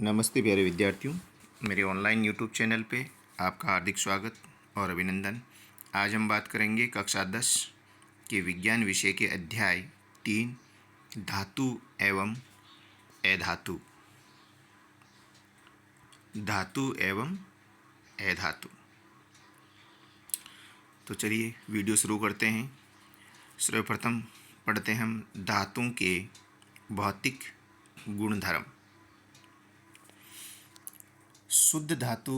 नमस्ते प्यारे विद्यार्थियों, मेरे ऑनलाइन यूट्यूब चैनल पे आपका हार्दिक स्वागत और अभिनंदन। आज हम बात करेंगे कक्षा 10 के विज्ञान विषय के अध्याय 3 धातु एवं अधातु। धातु एवं अधातु। तो चलिए वीडियो शुरू करते हैं। सर्वप्रथम पढ़ते हैं हम धातुओं के भौतिक गुणधर्म। शुद्ध धातु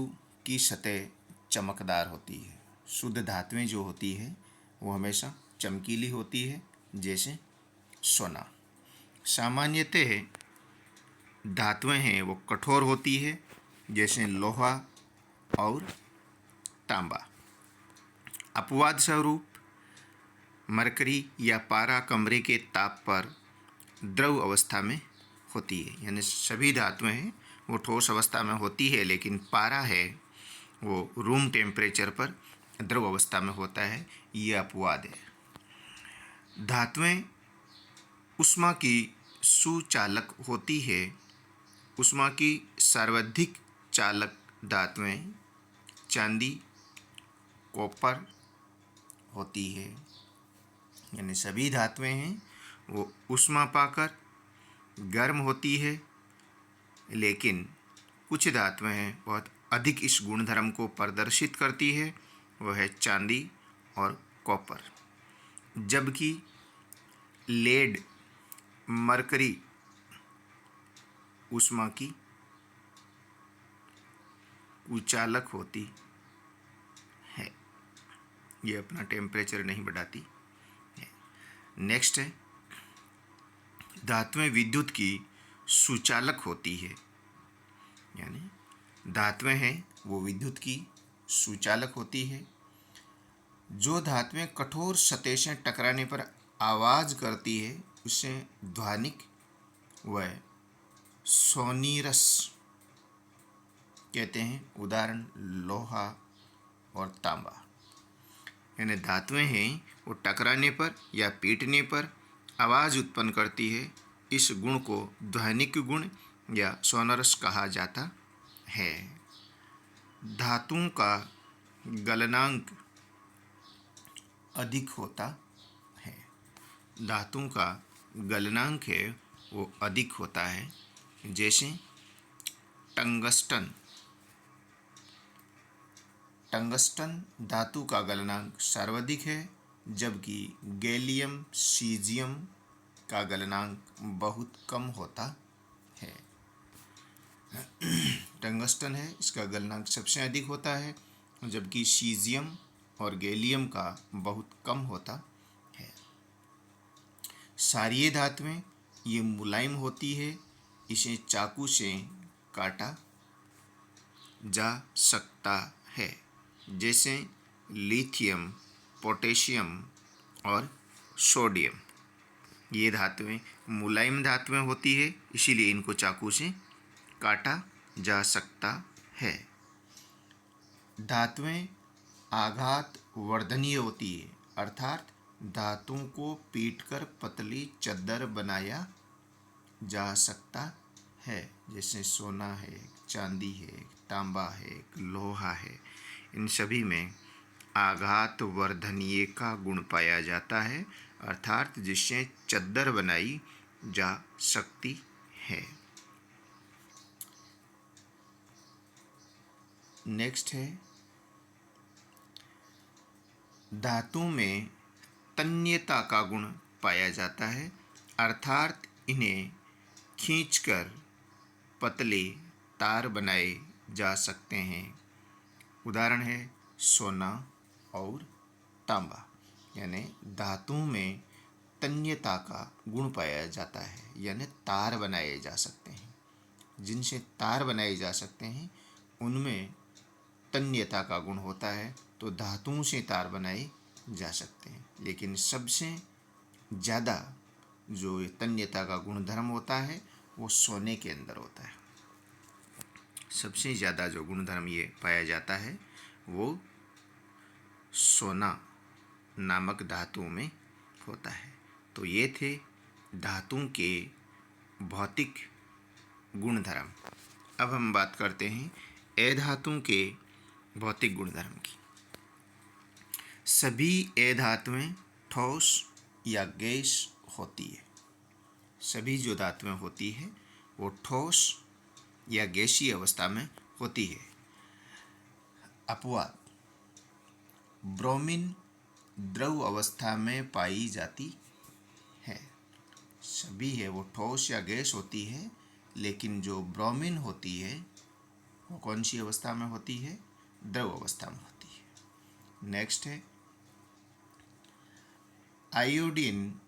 की सतह चमकदार होती है। शुद्ध धातुएं जो होती है वो हमेशा चमकीली होती है, जैसे सोना। सामान्यतः धातुएं हैं वो कठोर होती है, जैसे लोहा और तांबा। अपवाद स्वरूप मरकरी या पारा कमरे के ताप पर द्रव अवस्था में होती है। यानी सभी धातुएं हैं वो ठोस अवस्था में होती है, लेकिन पारा है वो रूम टेम्परेचर पर द्रव अवस्था में होता है। ये अपवाद है। धातुएं ऊष्मा की सुचालक होती है। ऊष्मा की सर्वाधिक चालक धातुएं चांदी, कॉपर होती है। यानी सभी धातुएं हैं वो ऊष्मा पाकर गर्म होती है, लेकिन कुछ धातुएं हैं बहुत अधिक इस गुणधर्म को प्रदर्शित करती है, वह है चांदी और कॉपर। जबकि लेड, मरकरी ऊष्मा की कुचालक होती है, ये अपना टेम्परेचर नहीं बढ़ाती है। नेक्स्ट है धातुएं विद्युत की सुचालक होती है। यानी धातुएं हैं वो विद्युत की सुचालक होती है। जो धातुएं कठोर सतह से टकराने पर आवाज़ करती है उसे ध्वनिक व सोनीरस कहते हैं। उदाहरण लोहा और तांबा। यानी धातुएं हैं वो टकराने पर या पीटने पर आवाज़ उत्पन्न करती है। इस गुण को ध्वनिक गुण या सोनरस कहा जाता है। धातुओं का गलनांक अधिक होता है। धातुओं का गलनांक है वो अधिक होता है, जैसे टंगस्टन। टंगस्टन धातु का गलनांक सर्वाधिक है, जबकि गैलियम सीजियम का गलनांक बहुत कम होता है। टंगस्टन है इसका गलनांक सबसे अधिक होता है, जबकि सीजियम और गैलियम का बहुत कम होता है। क्षारीय धातुएं ये मुलायम होती है, इसे चाकू से काटा जा सकता है, जैसे लिथियम, पोटेशियम और सोडियम। ये धातुएं मुलायम धातुएं होती है, इसीलिए इनको चाकू से काटा जा सकता है। धातुएं आघात वर्धनीय होती है, अर्थात धातुओं को पीटकर पतली चद्दर बनाया जा सकता है, जैसे सोना है, चांदी है, तांबा है, लोहा है। इन सभी में आघात वर्धनीय का गुण पाया जाता है, अर्थात जिससे चद्दर बनाई जा सकती है। नेक्स्ट है धातु में तन्यता का गुण पाया जाता है, अर्थात इन्हें खींचकर पतले तार बनाए जा सकते हैं। उदाहरण है सोना और तांबा। यानी धातुओं में तन्यता का गुण पाया जाता है, यानी तार बनाए जा सकते हैं। जिनसे तार बनाए जा सकते हैं उनमें तन्यता का गुण होता है, तो धातुओं से तार बनाए जा सकते हैं। लेकिन सबसे ज़्यादा जो तन्यता का गुणधर्म होता है वो सोने के अंदर होता है। सबसे ज़्यादा जो गुणधर्म ये पाया जाता है वो सोना नामक धातुओं में होता है। तो ये थे धातुओं के भौतिक गुणधर्म। अब हम बात करते हैं अधातुओं के भौतिक गुणधर्म की। सभी अधातुएं ठोस या गैस होती है। सभी जो धातुएं होती है वो ठोस या गैसीय अवस्था में होती है। अपवाद: ब्रोमीन द्रव अवस्था में पाई जाती है। सभी है वो ठोस या गैस होती है, लेकिन जो ब्रोमीन होती है वो कौन सी अवस्था में होती है? द्रव अवस्था में होती है। नेक्स्ट है आयोडीन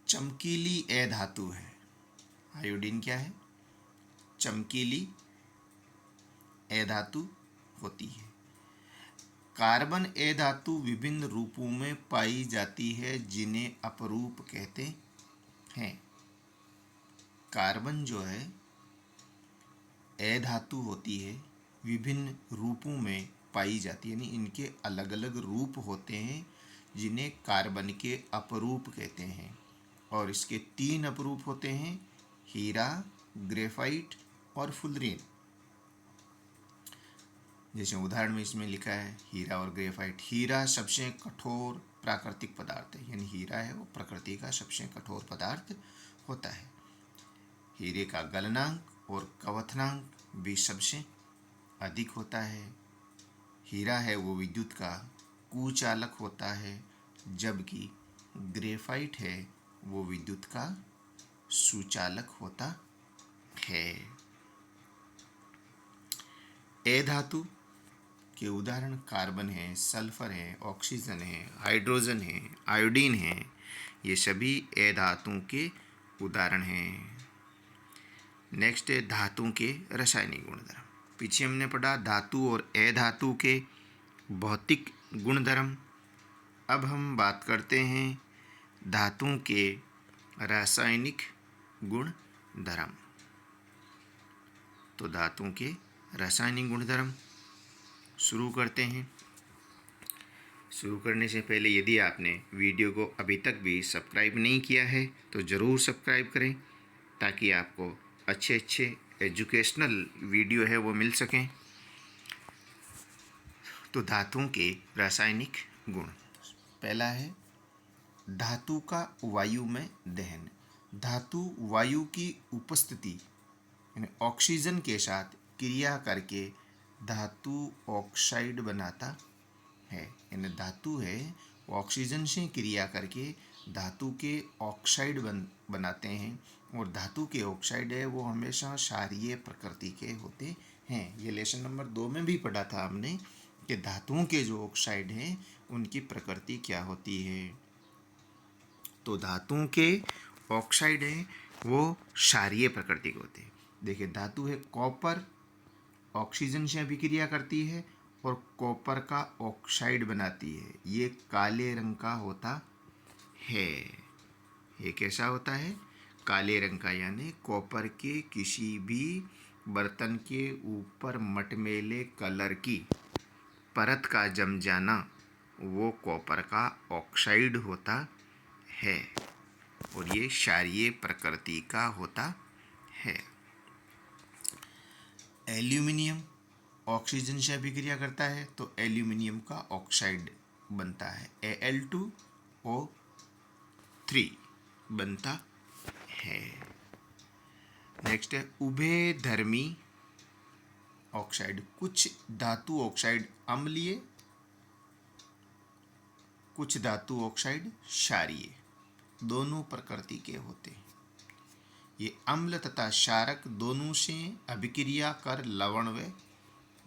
चमकीली अधातु है। आयोडीन क्या है? चमकीली अधातु होती है। कार्बन अधातु विभिन्न रूपों में पाई जाती है, जिन्हें अपरूप कहते हैं। कार्बन जो है अधातु होती है, विभिन्न रूपों में पाई जाती है, यानी इनके अलग अलग रूप होते हैं, जिन्हें कार्बन के अपरूप कहते हैं। और इसके 3 अपरूप होते हैं: हीरा, ग्रेफाइट और फुलरीन। जैसे उदाहरण में इसमें लिखा है हीरा और ग्रेफाइट। हीरा सबसे कठोर प्राकृतिक पदार्थ है, यानी हीरा है वो प्रकृति का सबसे कठोर पदार्थ होता है। हीरे का गलनांक और क्वथनांक भी सबसे अधिक होता है। हीरा है वो विद्युत का कुचालक होता है, जबकि ग्रेफाइट है वो विद्युत का सुचालक होता है। अधातु के उदाहरण कार्बन है, सल्फर है, ऑक्सीजन है, हाइड्रोजन है, आयोडीन है। ये सभी अधातुओं के उदाहरण हैं। नेक्स्ट है धातुओं के रासायनिक गुणधर्म। पीछे हमने पढ़ा धातु और अधातु के भौतिक गुणधर्म। अब हम बात करते हैं धातुओं के रासायनिक गुणधर्म। तो धातुओं के रासायनिक गुणधर्म शुरू करते हैं। शुरू करने से पहले यदि आपने वीडियो को अभी तक भी सब्सक्राइब नहीं किया है तो ज़रूर सब्सक्राइब करें, ताकि आपको अच्छे अच्छे एजुकेशनल वीडियो है वो मिल सकें। तो धातुओं के रासायनिक गुण। पहला है धातु का वायु में दहन। धातु वायु की उपस्थिति यानी ऑक्सीजन के साथ क्रिया करके धातु ऑक्साइड बनाता है। यानी धातु है वो ऑक्सीजन से क्रिया करके धातु के ऑक्साइड बनाते हैं, और धातु के ऑक्साइड है वो हमेशा क्षारीय प्रकृति के होते हैं। ये लेसन नंबर 2 में भी पढ़ा था हमने कि धातुओं के जो ऑक्साइड हैं उनकी प्रकृति क्या होती है। तो धातुओं के ऑक्साइड हैं वो क्षारीय प्रकृति के होते हैं। देखिए धातु है कॉपर, ऑक्सीजन से अभिक्रिया करती है और कॉपर का ऑक्साइड बनाती है। ये काले रंग का होता है। ये कैसा होता है? काले रंग का, यानी कॉपर के किसी भी बर्तन के ऊपर मटमैले कलर की परत का जम जाना वो कॉपर का ऑक्साइड होता है, और ये क्षारीय प्रकृति का होता है। एल्यूमिनियम ऑक्सीजन से अभिक्रिया करता है तो एल्यूमिनियम का ऑक्साइड बनता है, Al2O3 बनता है। नेक्स्ट है उभयधर्मी ऑक्साइड। कुछ धातु ऑक्साइड अम्लीय, कुछ धातु ऑक्साइड क्षारीय, दोनों प्रकृति के होते हैं। ये अम्ल तथा क्षारक दोनों से अभिक्रिया कर लवण व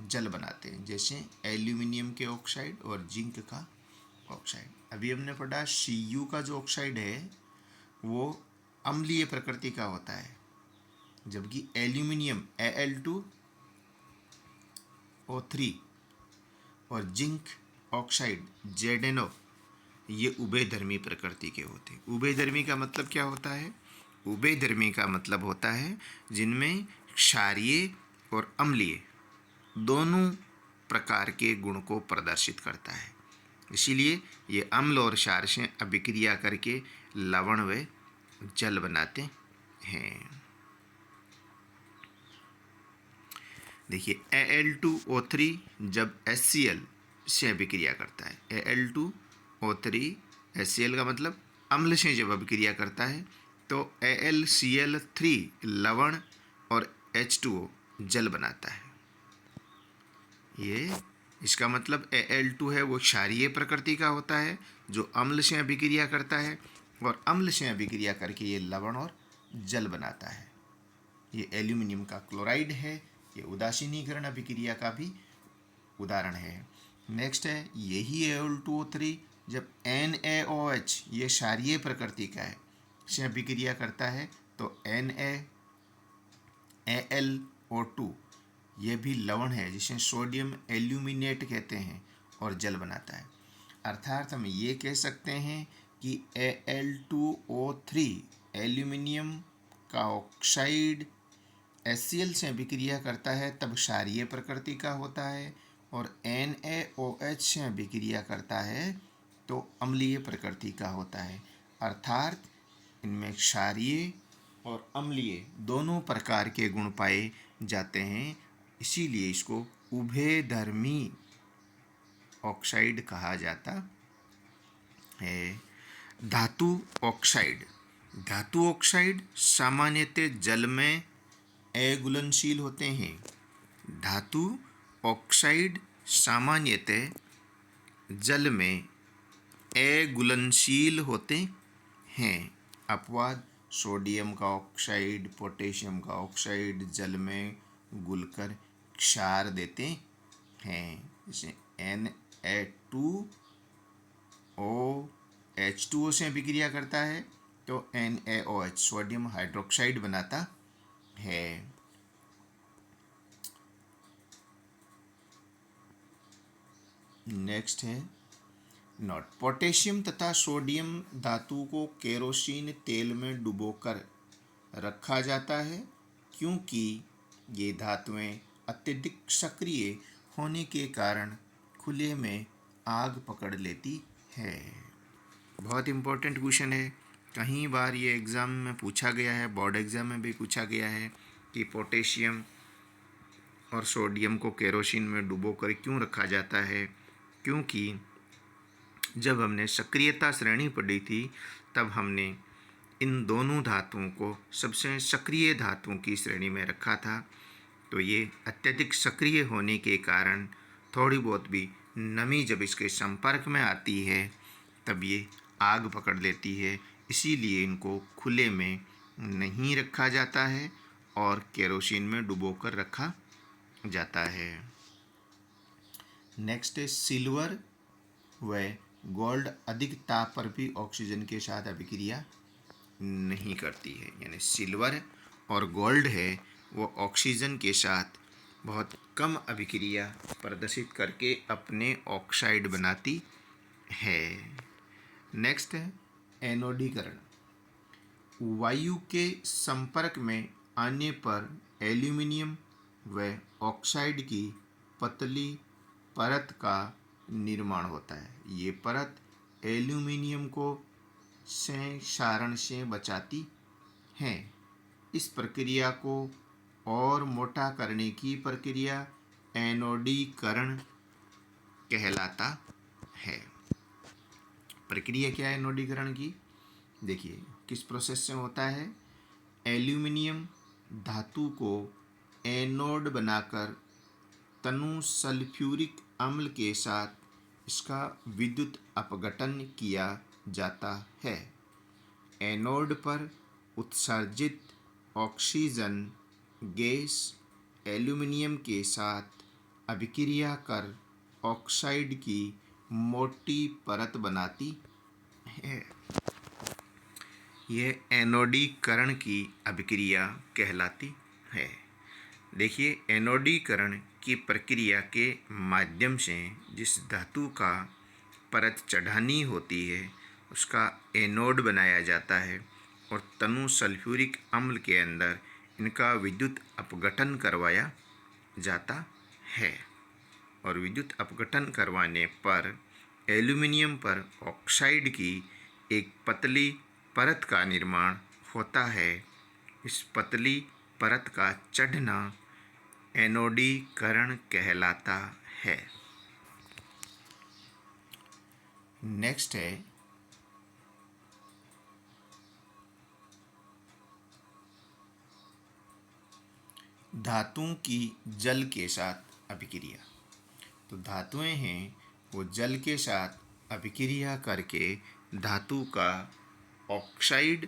जल बनाते हैं, जैसे एल्यूमिनियम के ऑक्साइड और जिंक का ऑक्साइड। अभी हमने पढ़ा Cu का जो ऑक्साइड है वो अम्लीय प्रकृति का होता है, जबकि एल्यूमिनियम Al2O3 और जिंक ऑक्साइड ZnO ये उभयधर्मी प्रकृति के होते हैं। उभयधर्मी का मतलब क्या होता है? उभयधर्मी का मतलब होता है जिनमें क्षारीय और अम्लीय दोनों प्रकार के गुण को प्रदर्शित करता है। इसीलिए ये अम्ल और क्षार से अभिक्रिया करके लवण व जल बनाते हैं। देखिए Al2O3 जब HCl से अभिक्रिया करता है, Al2O3 HCl का मतलब अम्ल से जब अभिक्रिया करता है तो AlCl3 लवण और H2O जल बनाता है। ये इसका मतलब Al2 है वो क्षारीय प्रकृति का होता है जो अम्ल से अभिक्रिया करता है और अम्ल से अभिक्रिया करके ये लवण और जल बनाता है। ये एल्यूमिनियम का क्लोराइड है, ये उदासीनीकरण अभिक्रिया का भी उदाहरण है। नेक्स्ट है यही Al2O3 जब NaOH ये क्षारीय प्रकृति का है से अभिक्रिया करता है तो NaAlO2 ये भी लवण है जिसे सोडियम एल्यूमिनेट कहते हैं और जल बनाता है। अर्थात हम ये कह सकते हैं कि Al2O3 एल्यूमिनियम का ऑक्साइड HCl से अभिक्रिया करता है तब क्षारीय प्रकृति का होता है और NaOH से अभिक्रिया करता है तो अम्लीय प्रकृति का होता है। अर्थात इनमें क्षारीय और अम्लीय दोनों प्रकार के गुण पाए जाते हैं, इसीलिए इसको उभयधर्मी ऑक्साइड कहा जाता है। धातु ऑक्साइड। धातु ऑक्साइड सामान्यतः जल में अघुलनशील होते हैं। धातु ऑक्साइड सामान्यतः जल में अघुलनशील होते हैं। अपवाद सोडियम का ऑक्साइड, पोटेशियम का ऑक्साइड जल में घुलकर क्षार देते हैं। जैसे Na2OH2O से अभिक्रिया करता है तो NaOH सोडियम हाइड्रोक्साइड बनाता है। नेक्स्ट है नोट। पोटेशियम तथा सोडियम धातु को केरोसिन तेल में डुबोकर रखा जाता है क्योंकि ये धातुएं अत्यधिक सक्रिय होने के कारण खुले में आग पकड़ लेती है। बहुत इम्पोर्टेंट क्वेश्चन है, कई बार ये एग्ज़ाम में पूछा गया है, बोर्ड एग्ज़ाम में भी पूछा गया है कि पोटेशियम और सोडियम को केरोसिन में डुबोकर क्यों रखा जाता है। क्योंकि जब हमने सक्रियता श्रेणी पढ़ी थी तब हमने इन दोनों धातुओं को सबसे सक्रिय धातुओं की श्रेणी में रखा था। तो ये अत्यधिक सक्रिय होने के कारण थोड़ी बहुत भी नमी जब इसके संपर्क में आती है तब ये आग पकड़ लेती है, इसीलिए इनको खुले में नहीं रखा जाता है और केरोसिन में डुबोकर रखा जाता है। नेक्स्ट है सिल्वर व गोल्ड अधिक ताप पर भी ऑक्सीजन के साथ अभिक्रिया नहीं करती है। यानी सिल्वर और गोल्ड है वो ऑक्सीजन के साथ बहुत कम अभिक्रिया प्रदर्शित करके अपने ऑक्साइड बनाती है। नेक्स्ट है एनोडीकरण। वायु के संपर्क में आने पर एल्यूमिनियम व ऑक्साइड की पतली परत का निर्माण होता है। ये परत एल्यूमिनियम को क्षारण से बचाती है। इस प्रक्रिया को और मोटा करने की प्रक्रिया एनोडीकरण कहलाता है। प्रक्रिया क्या है एनोडीकरण की? देखिए किस प्रोसेस से होता है। एल्यूमिनियम धातु को एनोड बनाकर तनु सल्फ्यूरिक अम्ल के साथ इसका विद्युत अपघटन किया जाता है। एनोड पर उत्सर्जित ऑक्सीजन गैस एल्यूमिनियम के साथ अभिक्रिया कर ऑक्साइड की मोटी परत बनाती है। यह एनोडीकरण की अभिक्रिया कहलाती है। देखिए एनोडीकरण की प्रक्रिया के माध्यम से जिस धातु का परत चढ़ानी होती है उसका एनोड बनाया जाता है और तनु सल्फ्यूरिक अम्ल के अंदर इनका विद्युत अपघटन करवाया जाता है और विद्युत अपघटन करवाने पर एल्यूमिनियम पर ऑक्साइड की एक पतली परत का निर्माण होता है। इस पतली परत का चढ़ना एनोडीकरण कहलाता है। नेक्स्ट है धातुओं की जल के साथ अभिक्रिया। तो धातुएं हैं वो जल के साथ अभिक्रिया करके धातु का ऑक्साइड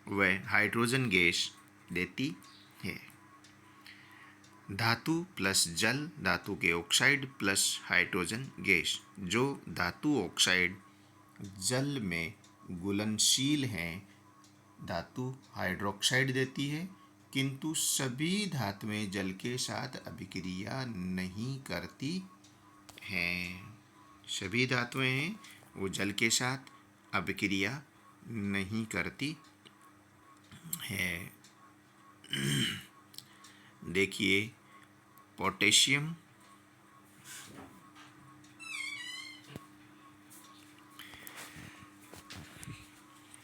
व हाइड्रोजन गैस देती है। धातु प्लस जल, धातु के ऑक्साइड प्लस हाइड्रोजन गैस। जो धातु ऑक्साइड जल में घुलनशील हैं, धातु हाइड्रोक्साइड देती है, किंतु सभी धातुएं जल के साथ अभिक्रिया नहीं करती हैं। सभी धातुएं हैं वो जल के साथ अभिक्रिया नहीं करती है। देखिए पोटेशियम,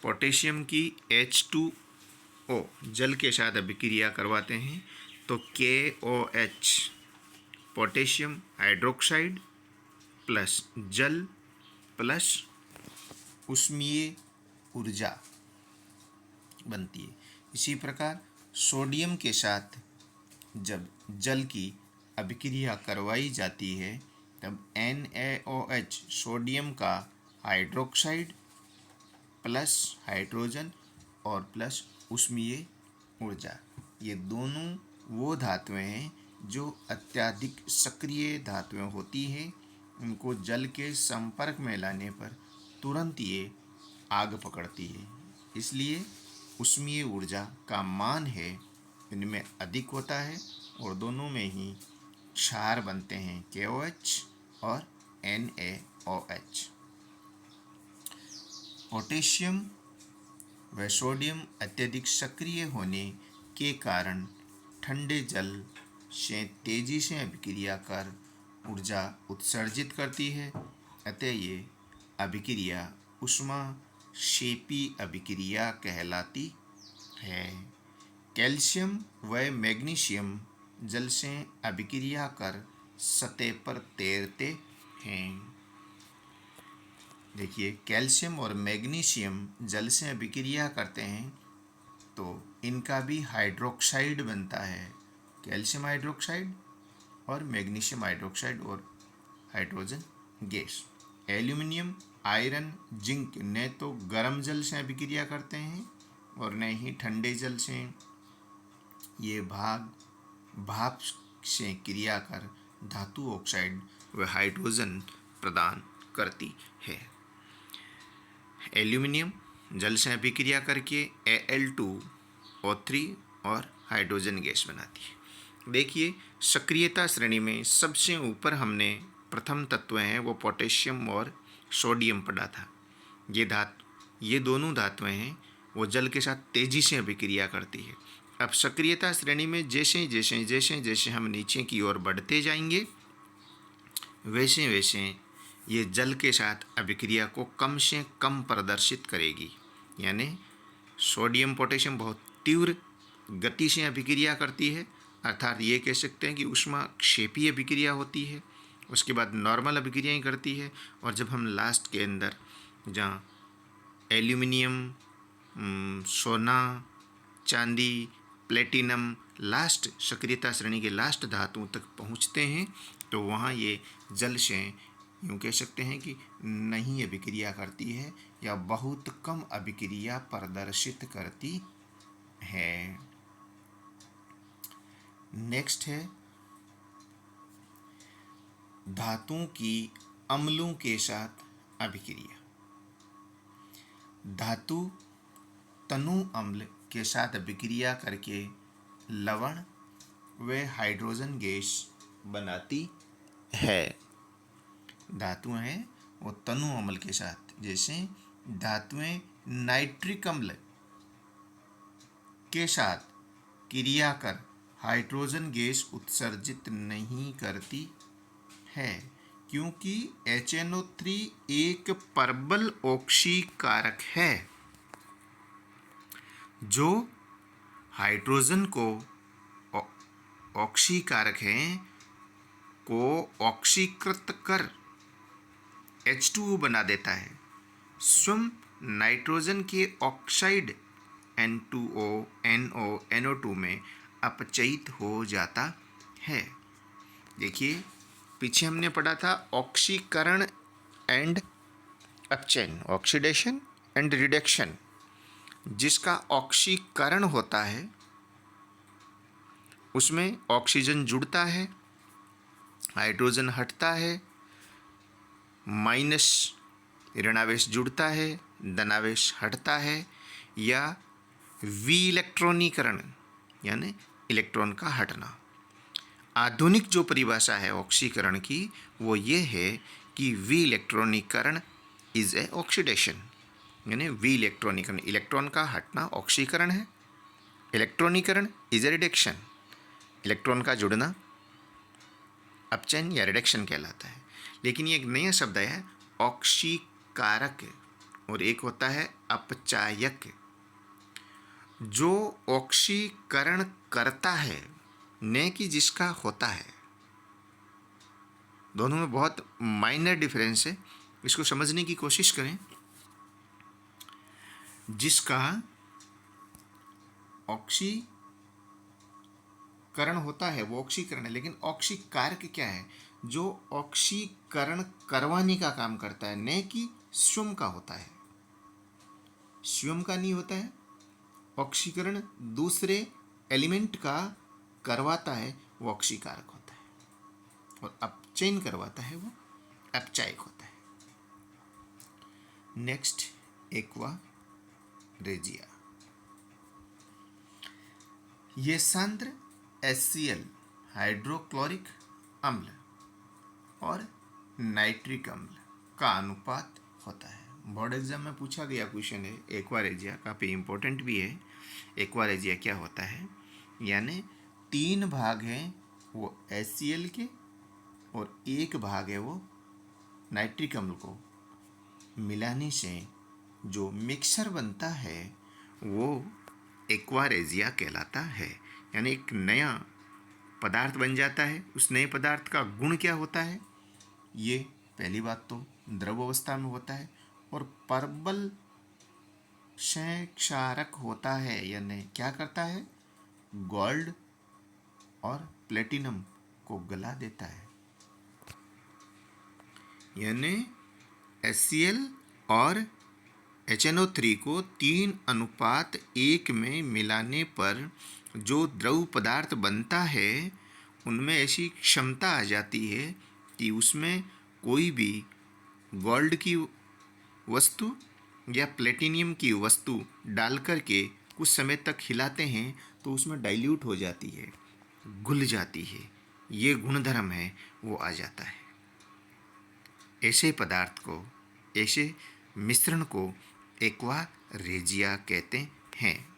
पोटेशियम की H2O जल के साथ अभिक्रिया करवाते हैं तो KOH पोटेशियम हाइड्रोक्साइड प्लस जल प्लस उष्मीय ऊर्जा बनती है। इसी प्रकार सोडियम के साथ जब जल की अभिक्रिया करवाई जाती है तब NaOH सोडियम का हाइड्रोक्साइड प्लस हाइड्रोजन और प्लस उष्मीय ऊर्जा, ये दोनों वो धातुएं हैं जो अत्यधिक सक्रिय धातुएं होती हैं। उनको जल के संपर्क में लाने पर तुरंत ये आग पकड़ती है, इसलिए उष्मीय ऊर्जा का मान है इनमें अधिक होता है और दोनों में ही क्षार बनते हैं KOH और NaOH। पोटेशियम व सोडियम अत्यधिक सक्रिय होने के कारण ठंडे जल से तेजी से अभिक्रिया कर ऊर्जा उत्सर्जित करती है, अतः ये अभिक्रिया ऊष्माक्षेपी अभिक्रिया कहलाती है। कैल्शियम व मैग्नीशियम जल से अभिक्रिया कर सतह पर तैरते हैं। देखिए कैल्शियम और मैग्नीशियम जल से अभिक्रिया करते हैं तो इनका भी हाइड्रोक्साइड बनता है, कैल्शियम हाइड्रोक्साइड और मैग्नीशियम हाइड्रोक्साइड और hydrogen gas. Aluminium, iron, zinc न तो गर्म जल से अभिक्रिया करते हैं और न ही ठंडे जल से। ये भाप से क्रिया कर धातु ऑक्साइड व हाइड्रोजन प्रदान करती है। एल्यूमिनियम जल से अभिक्रिया करके Al2O3 और हाइड्रोजन गैस बनाती है। देखिए सक्रियता श्रेणी में सबसे ऊपर हमने प्रथम तत्व हैं वो पोटेशियम और सोडियम पढ़ा था। ये दोनों धातुएं हैं वो जल के साथ तेजी से अभिक्रिया करती है। अब सक्रियता श्रेणी में जैसे जैसे हम नीचे की ओर बढ़ते जाएंगे वैसे वैसे ये जल के साथ अभिक्रिया को कम से कम प्रदर्शित करेगी। यानी सोडियम पोटेशियम बहुत तीव्र गति से अभिक्रिया करती है, अर्थात ये कह सकते हैं कि ऊष्माक्षेपी अभिक्रिया होती है। उसके बाद नॉर्मल अभिक्रियाएँ करती है और जब हम लास्ट के अंदर जहाँ एल्यूमिनियम, सोना, चांदी, प्लेटिनम लास्ट सक्रियता श्रेणी के लास्ट धातुओं तक पहुँचते हैं तो वहाँ ये जल से यूँ कह सकते हैं कि नहीं अभिक्रिया करती है या बहुत कम अभिक्रिया प्रदर्शित करती है। नेक्स्ट है धातुओं की अम्लों के साथ अभिक्रिया। धातु तनु अम्ल के साथ अभिक्रिया करके लवण व हाइड्रोजन गैस बनाती है। धातुएं हैं वो तनु अम्ल के साथ, जैसे धातुएं नाइट्रिक अम्ल के साथ क्रिया कर हाइड्रोजन गैस उत्सर्जित नहीं करती है, क्योंकि HNO3 एक प्रबल ऑक्सीकारक है जो हाइड्रोजन को ऑक्सीकारक हैं को ऑक्सीकृत कर H2O बना देता है। स्वयं नाइट्रोजन के ऑक्साइड N2O, NO, NO2 में अपचयित हो जाता है। देखिए, पीछे हमने पढ़ा था ऑक्सीकरण एंड अपचयन, ऑक्सीडेशन एंड रिडक्शन। जिसका ऑक्सीकरण होता है उसमें ऑक्सीजन जुड़ता है, हाइड्रोजन हटता है, माइनस ऋणावेश जुड़ता है, धनावेश हटता है, या विइलेक्ट्रॉनीकरण यानी इलेक्ट्रॉन का हटना। आधुनिक जो परिभाषा है ऑक्सीकरण की वो ये है कि विइलेक्ट्रॉनीकरण इज ए ऑक्सीडेशन, यानी विइलेक्ट्रॉनीकरण इलेक्ट्रॉन का हटना ऑक्सीकरण है, इलेक्ट्रॉनीकरण इज ए रिडक्शन, इलेक्ट्रॉन का जुड़ना अपचयन या रिडक्शन कहलाता है। लेकिन ये एक नया शब्द है ऑक्सीकारक, और एक होता है अपचायक। जो ऑक्सीकरण करता है न कि जिसका होता है, दोनों में बहुत माइनर डिफरेंस है, इसको समझने की कोशिश करें। जिसका ऑक्सीकरण होता है वो ऑक्सीकरण है, लेकिन ऑक्सीकारक क्या है? जो ऑक्सीकरण करवाने का काम करता है, न कि स्वयं का होता है। स्वयं का नहीं होता है ऑक्सीकरण, दूसरे एलिमेंट का करवाता है वो ऑक्सीकारक होता है, और अपचयन करवाता है वो अपचायक होता है। Next, aqua regia. ये सांद्र HCl हाइड्रोक्लोरिक अम्ल और नाइट्रिक अम्ल का अनुपात होता है। बोर्ड एग्जाम में पूछा गया क्वेश्चन है, एक्वा रेजिया काफ़ी इंपॉर्टेंट भी है। एक्वा रेजिया क्या होता है? यानी 3 भाग हैं वो HCl के और 1 भाग है वो नाइट्रिक अम्ल को मिलाने से जो मिक्सर बनता है वो एक्वा रेजिया कहलाता है। यानी एक नया पदार्थ बन जाता है। उस नए पदार्थ का गुण क्या होता है? ये पहली बात तो द्रव अवस्था में होता है और परबल क्षारक होता है, यानी क्या करता है? गोल्ड और प्लेटिनम को गला देता है। यानी HCl और HNO3 को 3:1 में मिलाने पर जो द्रव पदार्थ बनता है उनमें ऐसी क्षमता आ जाती है कि उसमें कोई भी गोल्ड की वस्तु या प्लेटिनियम की वस्तु डाल करके कुछ समय तक हिलाते हैं तो उसमें डाइल्यूट हो जाती है, घुल जाती है। ये गुणधर्म है वो आ जाता है। ऐसे पदार्थ को, ऐसे मिश्रण को एक्वा रेजिया कहते हैं।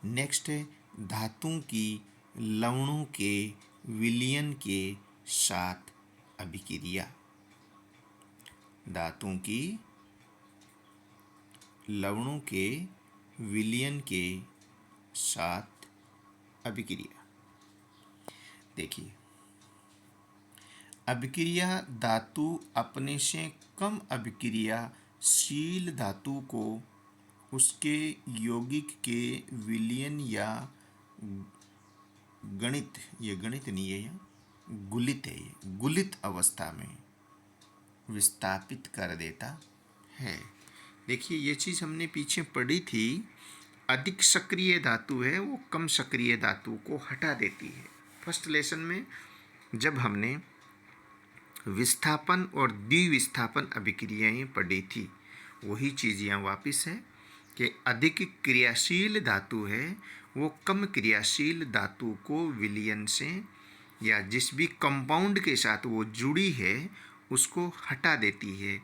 नेक्स्ट है धातुओं की लवणों के विलयन के साथ अभिक्रिया। धातुओं की लवणों के विलयन के साथ अभिक्रिया। देखिए, अभिक्रिया धातु अपने से कम अभिक्रियाशील धातु को उसके यौगिक के विलयन या गणित, ये गणित नहीं है, ये गुलित है, ये गुलित अवस्था में विस्थापित कर देता है। देखिए, ये चीज़ हमने पीछे पढ़ी थी। अधिक सक्रिय धातु है वो कम सक्रिय धातु को हटा देती है। फर्स्ट लेसन में जब हमने विस्थापन और द्विविस्थापन अभिक्रियाएँ पढ़ी थी, वही चीज़ यहाँ वापस है कि अधिक क्रियाशील धातु है वो कम क्रियाशील धातु को विलयन से या जिस भी कंपाउंड के साथ वो जुड़ी है उसको हटा देती है।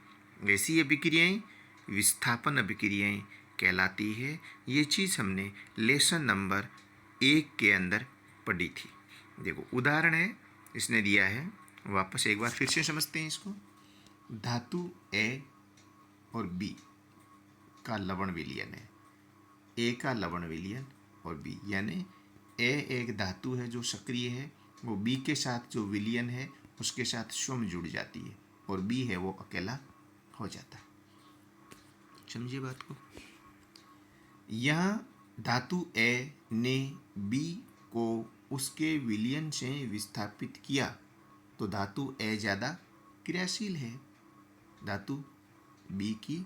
ऐसी अभिक्रियाएँ विस्थापन अभिक्रियाएँ कहलाती है। ये चीज़ हमने लेसन नंबर 1 के अंदर पढ़ी थी। देखो, उदाहरण है इसने दिया है, वापस एक बार फिर से समझते हैं इसको। धातु A और B का लवण विलयन है, A का लवण विलयन और B, यानी ए एक धातु है जो सक्रिय है, वो बी के साथ जो विलयन है उसके साथ स्वयं जुड़ जाती है, और बी है वो अकेला हो जाता है। समझिए बात को। यहाँ धातु ए ने बी को उसके विलयन से विस्थापित किया तो धातु ए ज़्यादा क्रियाशील है धातु बी की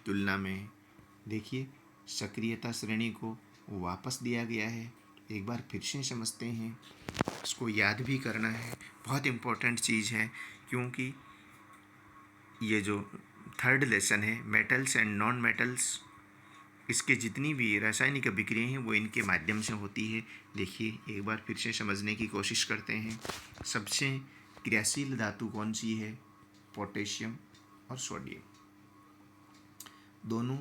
तुलना में। देखिए सक्रियता श्रेणी को वापस दिया गया है, एक बार फिर से समझते हैं, इसको याद भी करना है, बहुत इम्पोर्टेंट चीज़ है, क्योंकि ये जो थर्ड लेसन है मेटल्स एंड नॉन मेटल्स, इसके जितनी भी रासायनिक अभिक्रियाएँ हैं वो इनके माध्यम से होती है। देखिए एक बार फिर से समझने की कोशिश करते हैं। सबसे क्रियाशील धातु कौन सी है? पोटेशियम और सोडियम, दोनों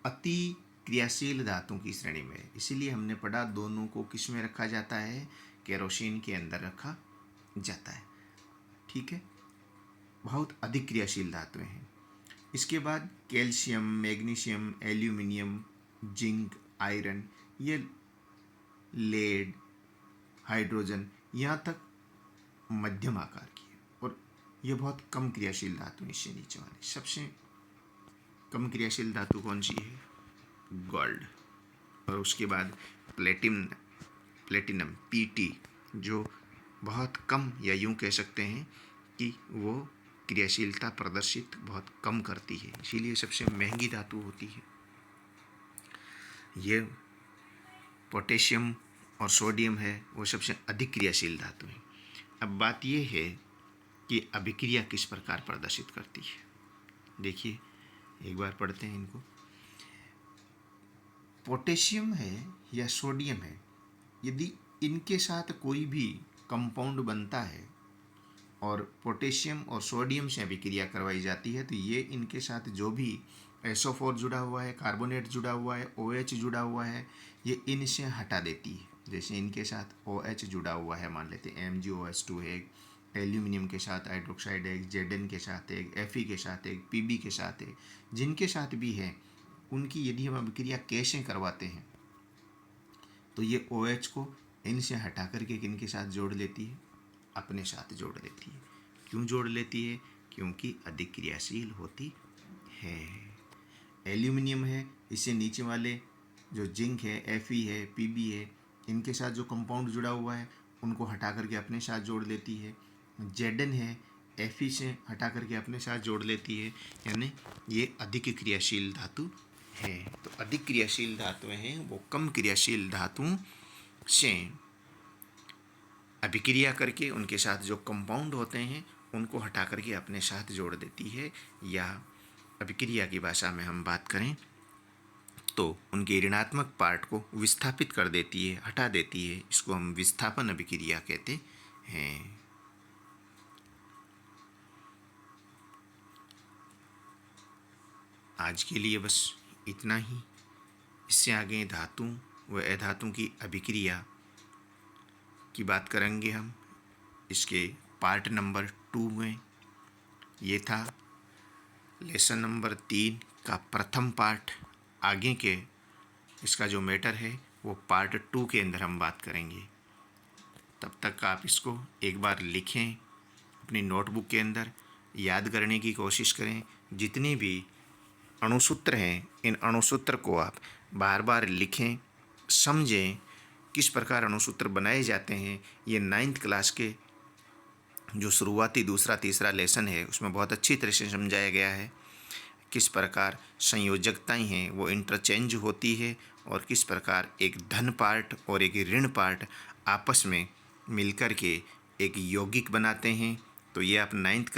अति क्रियाशील धातुओं की श्रेणी में है। इसीलिए हमने पढ़ा दोनों को किस में रखा जाता है? केरोसिन के अंदर रखा जाता है। ठीक है, बहुत अधिक क्रियाशील धातुएं हैं। इसके बाद calcium, magnesium, aluminium, zinc, iron, ये लेड, हाइड्रोजन, यहाँ तक मध्यम आकार की है, और ये बहुत कम क्रियाशील धातु। इससे नीचे वाली सबसे कम क्रियाशील धातु कौन सी है? गोल्ड। और उसके बाद प्लेटिनम पीटी, जो बहुत कम, या यूँ कह सकते हैं कि वो क्रियाशीलता प्रदर्शित बहुत कम करती है, इसीलिए सबसे महंगी धातु होती है। ये पोटेशियम और सोडियम है वो सबसे अधिक क्रियाशील धातु है। अब बात ये है कि अभिक्रिया किस प्रकार प्रदर्शित करती है। देखिए एक बार पढ़ते हैं इनको। पोटेशियम है या सोडियम है, यदि इनके साथ कोई भी कंपाउंड बनता है और पोटेशियम और सोडियम से अभिक्रिया करवाई जाती है तो ये इनके साथ जो भी SO4 जुड़ा हुआ है, कार्बोनेट जुड़ा हुआ है, OH जुड़ा हुआ है, ये इनसे हटा देती है। जैसे इनके साथ OH जुड़ा हुआ है, मान लेते हैं MgOH2 है, एल्यूमिनियम के साथ हाइड्रोक्साइड है, Zn के साथ है, Fe के साथ है, Pb के साथ है, जिनके साथ भी है उनकी यदि हम अभिक्रिया कैसे करवाते हैं तो ये OH को इनसे हटा करके किनके साथ जोड़ लेती है? अपने साथ जोड़ लेती है। क्यों जोड़ लेती है? क्योंकि अधिक क्रियाशील होती है। एल्यूमिनियम है, इससे नीचे वाले जो जिंक है, Fe है, Pb है, इनके साथ जो कंपाउंड जुड़ा हुआ है उनको हटा करके अपने साथ जोड़ लेती है। Zn है, Fe से हटा करके अपने साथ जोड़ लेती है, यानी ये अधिक क्रियाशील धातु है। तो अधिक क्रियाशील धातुएं हैं वो कम क्रियाशील धातुओं से अभिक्रिया करके उनके साथ जो कंपाउंड होते हैं उनको हटा करके अपने साथ जोड़ देती है, या अभिक्रिया की भाषा में हम बात करें तो उनके ऋणात्मक पार्ट को विस्थापित कर देती है, हटा देती है। इसको हम विस्थापन अभिक्रिया कहते हैं। आज के लिए बस इतना ही। इससे आगे धातु व अधातु की अभिक्रिया की बात करेंगे हम इसके पार्ट नंबर 2 में। ये था लेसन नंबर 3 का प्रथम पार्ट। आगे के इसका जो मैटर है वो पार्ट 2 के अंदर हम बात करेंगे। तब तक आप इसको एक बार लिखें अपनी नोटबुक के अंदर, याद करने की कोशिश करें। जितने भी अणुसूत्र हैं इन अणुसूत्र को आप बार बार लिखें, समझें किस प्रकार अणुसूत्र बनाए जाते हैं। ये 9th क्लास के जो शुरुआती दूसरा तीसरा लेसन है उसमें बहुत अच्छी तरह से समझाया गया है किस प्रकार संयोजकताएं हैं वो इंटरचेंज होती है, और किस प्रकार एक धन पार्ट और एक ऋण पार्ट आपस में मिलकर के एक यौगिक बनाते हैं। तो ये आप 9th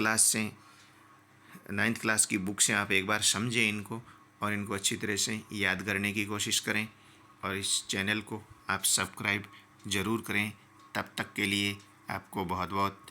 क्लास की बुक से आप एक बार समझें इनको, और इनको अच्छी तरह से याद करने की कोशिश करें, और इस चैनल को आप सब्सक्राइब ज़रूर करें। तब तक के लिए आपको बहुत बहुत